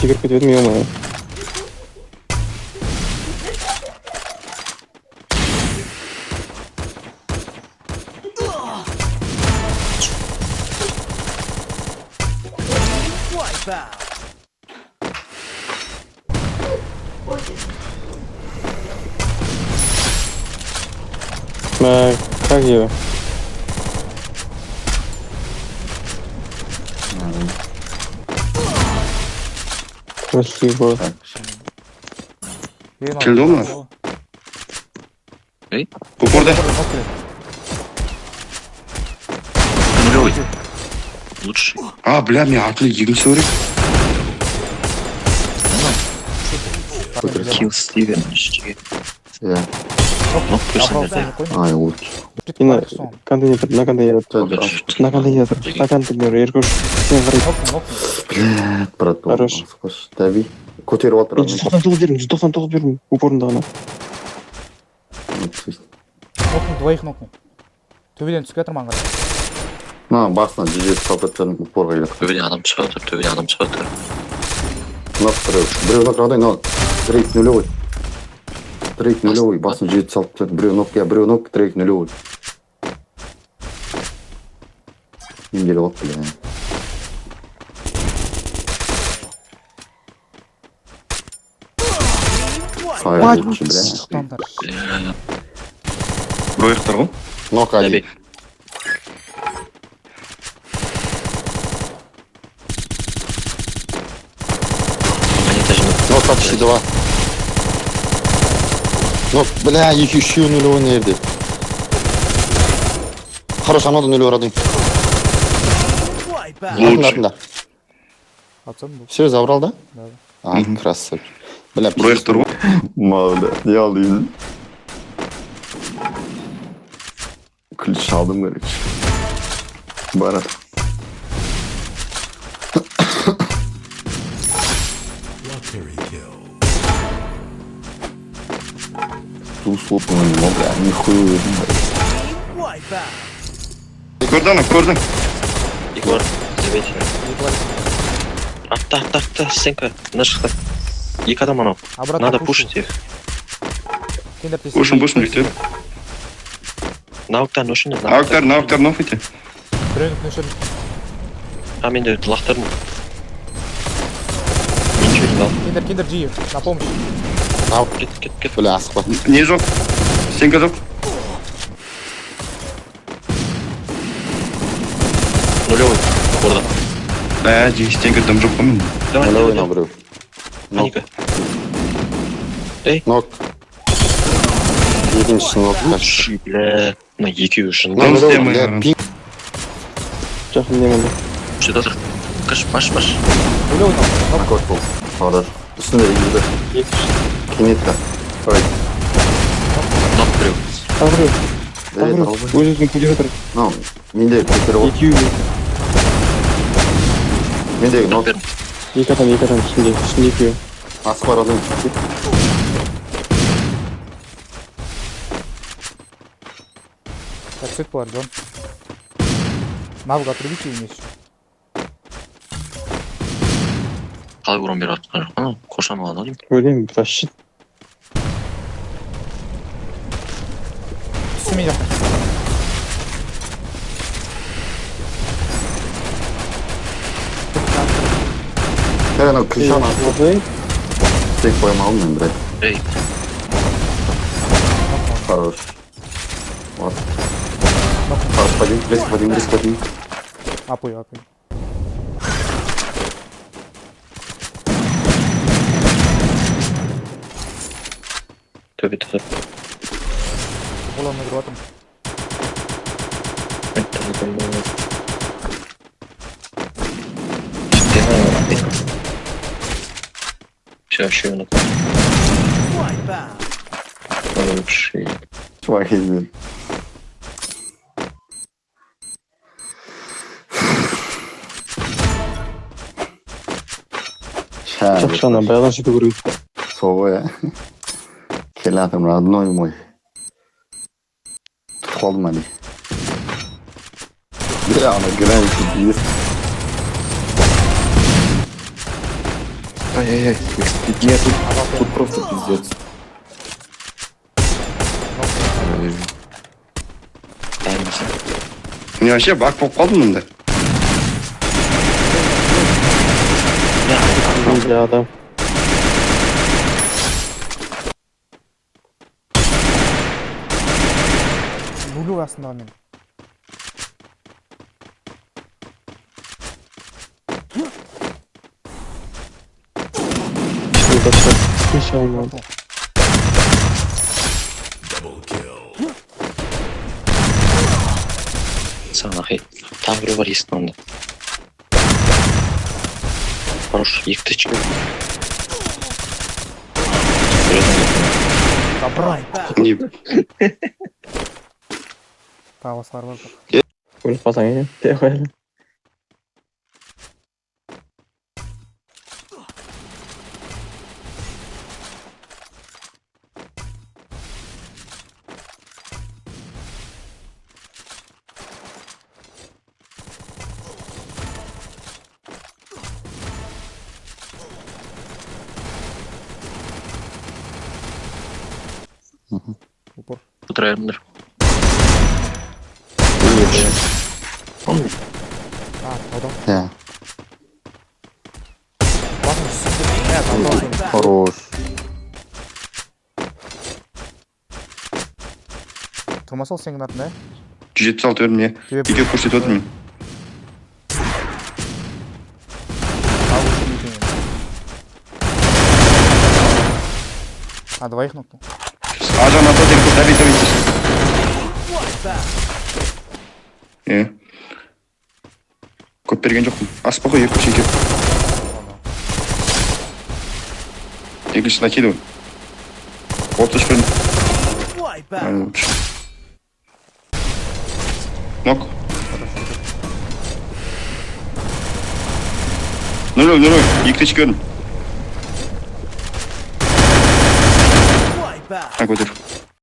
кіріп кетіп едім, ема. Как его? Красиво. Келді ма? Эй? Упорда. Нулевой. Лучше. А, бля, мен артылы егімсі өрек. Килл Стивен. Иә. Ну, пусть Ай, лучше. На контейнер, на контейнер. На контейнер, на контейнер. Еркош, сен қарай. Блядь, брат. Хорош. Қош, тәби. Көтеріп отыр. 199 берім, 199 берім. Упорында ғана. Нокну, двоих нокну. Төбеден түсіп кетір маңға. На, басына 107 салт өткен упорға келеді. төбеден адам шығып отыр, төбеден адам шығып отыр. Нок біреу нок жағдай, но трейк нулевой. Трейк нулевой, басына 107 салт өткен. Біреу нок, трейк нулевой. Мен келіп отыр, бля. Сайыр өтші, бля. Шықтандар. Броектар ғой? Нок али. Нок почти 2. Нок, бля, еще нулевой нерде. Хорош, анада нулевой радың. Лучше. Атсам бұл. Все, забрал, да? Да. А, красавчик. Бля, Броектар ғой? Мауля, не алайын. Ключ алдым, короче. Барат. Условно, ну, бля, нихуя. Көрдің, көрдің. Егор, забейте. Атта, Сенка, мына шықта. Екі адам анау. Обратно Надо пушу. пушить их. Пушим, бүйтіп. Науктан өшін. Навыктар, нофите. Біреуінік нөшір. А мен де лақтырмын. Мен ничего не дал. Киндер, жиі. На помощь. Кет. Бля, асықпа. Не жоқ. Сенка жоқ. Нулевой. Орда. Бә, сенка дым жоқ қой мен. Нулевой на біреу. Паника. Нок. Екінші нок. Ши, бля. Мына екеуі шын. Нок Нулевой, істемей. бля, пинг. Жақын немеді. Что жатыр? Баш. Өлеу нок. Кот бол. Хорош. Үстінде егілді. Кенетті. Ой. Нок біреу. Тағыру. Өзіңіздің көтеретір. Ну, менде көтеріп от. Екеуі. Мендегі нок. Екі адам үстінде екеуі. Асықпа радың. Так, цвет бар, Джон. Навык отрубите вниз. Қалай урон беріп атқан жоқ па? Қошан алады деймін. Ойлаймын, вообще. Түсі мен жақын. Анау кришан асып. Стек қоймалым мен, блядь. Эй, Хорош. Вот. Хорош, пойдем. Апой. төбе. Олан нагру атым. Все, еще надо. Лучший. Твои. Жақшана, баяғыдан сөйтіп көрейік. Совая. Келатым, родной мой. Тұтып қалдым әлі. Бля, ана гранит есть. Ай-яй-яй. Нет, тут просто пиздец. Дайынбысың. Мен вообще бак болып қалдым мында. Где адам? Нулю астындағы мен. Что это? Еще надо. Саған ахи. Тағы біреу бар есіктің алдында. Хорош, екі тычка. Забрай. Не, Тағы басқалар бар ғой. Өліп қалсаң екен. Тек қояды. Упор. Отырайырмындар. Тауда. Да, Басым түсінді. Тауда сен. хорош. Тұрмаса ол сенің атын, 176 өрім не. Деп- Екеу көрсетіп отырмын. Тағы үшін екен. А, двоих нокнул. Ажан ата деп добей. Көп берген жоқпын. Аспа ғой, екі екеу. Екінші накидывай. 30 бірін. Нок. 0-0, екі тычка өрін. А, көтер.